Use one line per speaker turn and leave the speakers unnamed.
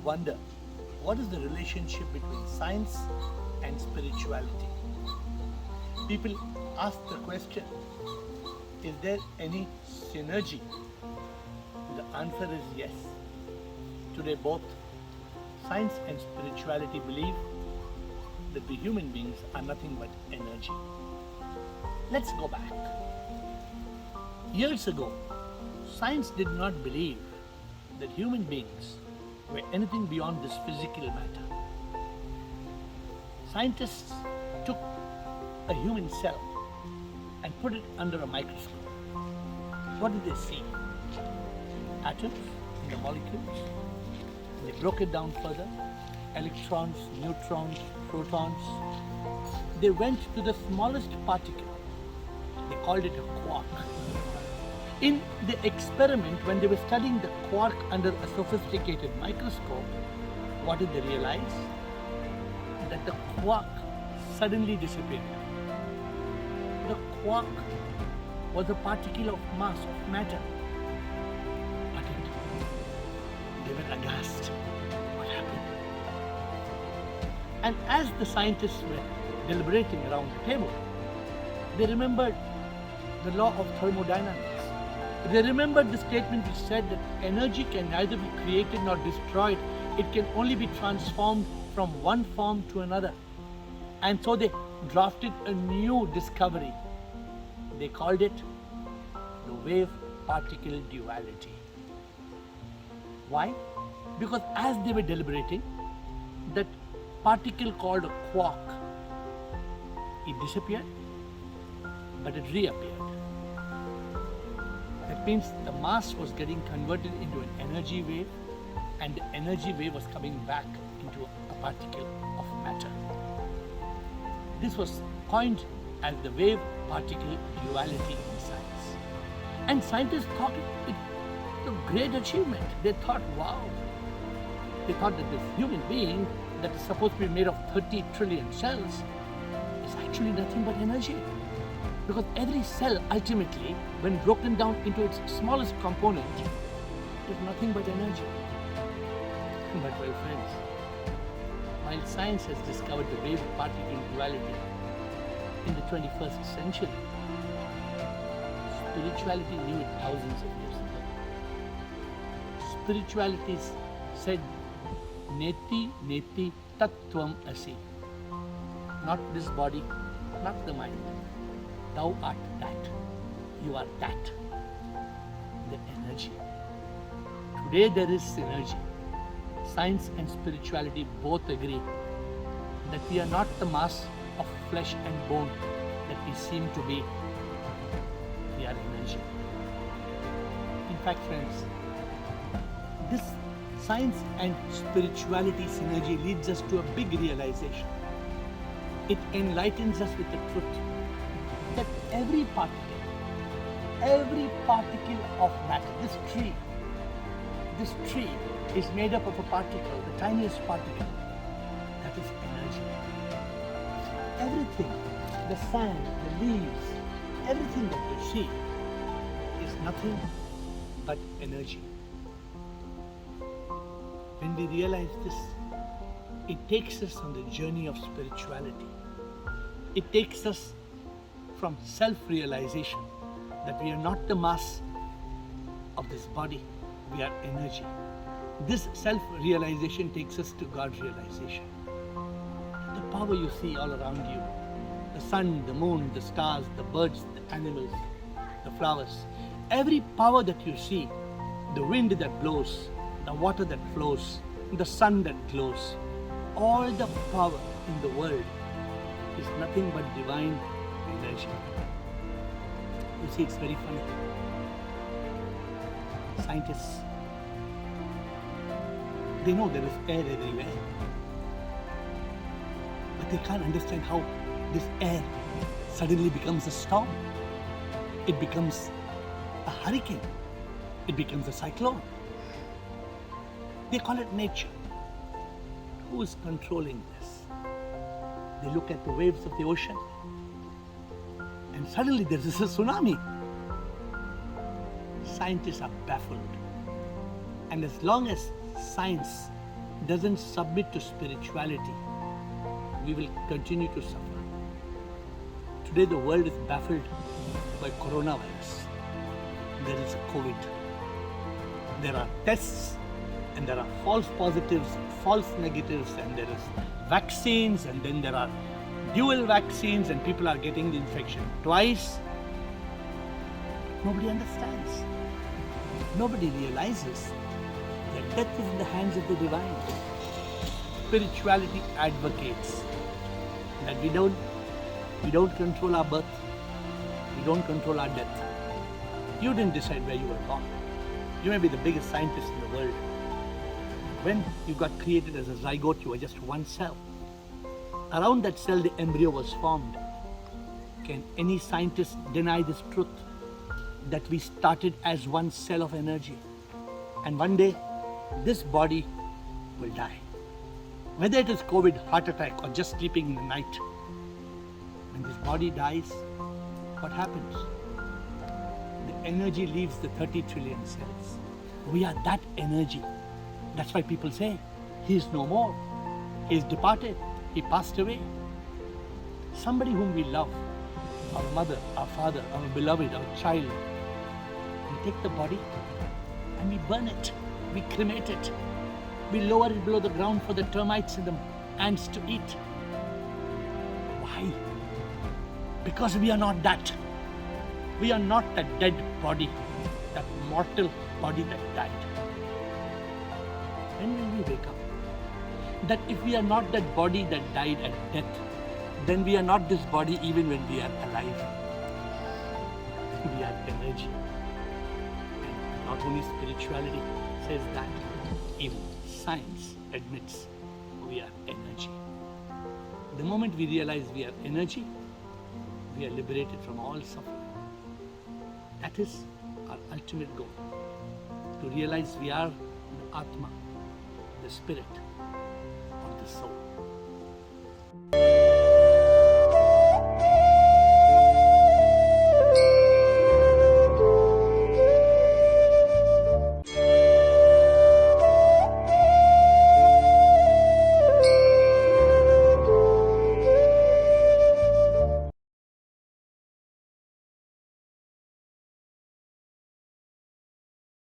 wonder what is the relationship between science and spirituality. People ask the question, is there any synergy? The answer is yes. Today both science and spirituality believe that we human beings are nothing but energy. Let's go back. Years ago, science did not believe that human beings were anything beyond this physical matter. Scientists took a human cell and put it under a microscope. What did they see? Atoms in the molecules. They broke it down further. Electrons, neutrons, protons. They went to the smallest particle. They called it a quark. In the experiment, when they were studying the quark under a sophisticated microscope, what did they realize? That the quark suddenly disappeared. The quark was a particle of mass, of matter. But they were aghast. What happened? And as the scientists were deliberating around the table, they remembered the law of thermodynamics. They remembered the statement which said that energy can neither be created nor destroyed. It can only be transformed from one form to another. And so they drafted a new discovery. They called it the wave-particle duality. Why? Because as they were deliberating, that particle called a quark, it disappeared, but it reappeared. That means the mass was getting converted into an energy wave, and the energy wave was coming back into a particle of matter. This was coined as the wave-particle duality in science. And scientists thought it a great achievement. They thought, wow. They thought that this human being that is supposed to be made of 30 trillion cells is actually nothing but energy. Because every cell ultimately, when broken down into its smallest component, is nothing but energy. But well, friends, while science has discovered the wave-particle duality in the 21st century, spirituality knew it thousands of years ago. Spirituality said, Neti Neti Tattvam Asi. Not this body, not the mind. Thou art that. You are that. The energy. Today there is synergy. Science and spirituality both agree that we are not the mass of flesh and bone that we seem to be. We are energy. In fact, friends, this science and spirituality synergy leads us to a big realization. It enlightens us with the truth that every particle of matter, this tree is made up of a particle, the tiniest particle, that is energy. Everything, the sand, the leaves, everything that you see is nothing but energy. When we realize this, it takes us on the journey of spirituality. It takes us from self-realization that we are not the mass of this body, we are energy. This self-realization takes us to God's realization. The power you see all around you, the sun, the moon, the stars, the birds, the animals, the flowers, every power that you see, the wind that blows, the water that flows, the sun that glows, all the power in the world is nothing but divine energy. You see, it's very funny. Scientists, they know there is air everywhere, but they can't understand how this air suddenly becomes a storm. It becomes a hurricane. It becomes a cyclone. They call it nature. Who is controlling this? They look at the waves of the ocean, and suddenly there is a tsunami. Scientists are baffled. And as long as science doesn't submit to spirituality, we will continue to suffer. Today the world is baffled by coronavirus. There is COVID. There are tests and there are false positives, false negatives, and there is vaccines, and then there are dual vaccines, and people are getting the infection twice. Nobody understands. Nobody realizes that death is in the hands of the divine. Spirituality advocates that we don't control our birth, we don't control our death. You didn't decide where you were born. You may be the biggest scientist in the world. When you got created as a zygote, you were just one cell. Around that cell, the embryo was formed. Can any scientist deny this truth? That we started as one cell of energy. And one day, this body will die. Whether it is COVID, heart attack, or just sleeping in the night. When this body dies, what happens? The energy leaves the 30 trillion cells. We are that energy. That's why people say, he is no more. He is departed. He passed away. Somebody whom we love, our mother, our father, our beloved, our child, we take the body and we burn it. We cremate it. We lower it below the ground for the termites and the ants to eat. Why? Because we are not that. We are not that dead body, that mortal body that died. When will we wake up? That if we are not that body that died at death, then we are not this body even when we are alive. We are energy. And not only spirituality says that, even science admits we are energy. The moment we realize we are energy, we are liberated from all suffering. That is our ultimate goal. To realize we are the Atma, the spirit of the soul.